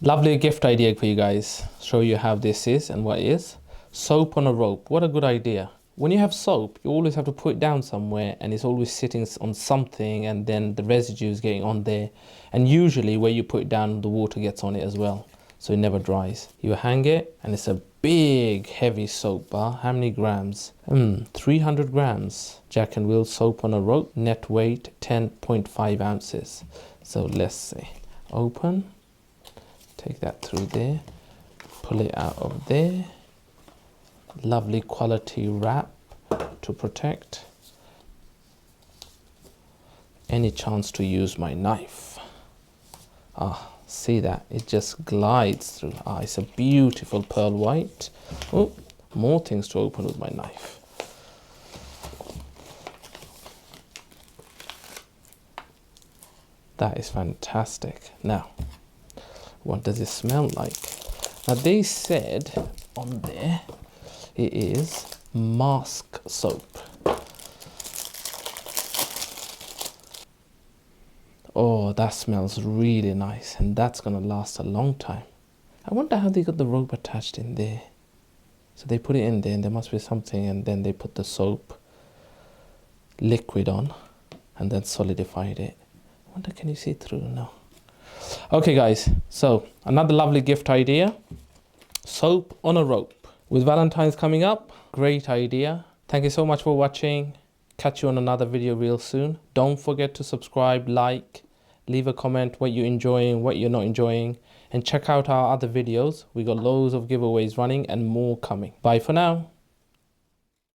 Lovely gift idea for you guys. Show you how this is and what it is. Soap on a rope. What a good idea. When you have soap, you always have to put it down somewhere and it's always sitting on something and then the residue is getting on there. And usually where you put it down, the water gets on it as well. So it never dries. You hang it and it's a big heavy soap bar. How many grams? 300 grams. Jack and Will soap on a rope. Net weight 10.5 ounces. So let's see. Open. Take that through there. Pull it out of there. Lovely quality wrap to protect. Any chance to use my knife? See that? It just glides through. It's a beautiful pearl white. Oh, more things to open with my knife. That is fantastic. Now, what does it smell like? Now they said on there, it is mask soap. Oh, that smells really nice, and that's gonna last a long time. I wonder how they got the rope attached in there. So they put it in there and there must be something, and then they put the soap liquid on and then solidified it. I wonder, can you see through? No. Okay guys, so another lovely gift idea. Soap on a rope. With Valentine's coming up, great idea. Thank you so much for watching. Catch you on another video real soon. Don't forget to subscribe, like, leave a comment what you're enjoying, what you're not enjoying, and check out our other videos. We got loads of giveaways running and more coming. Bye for now.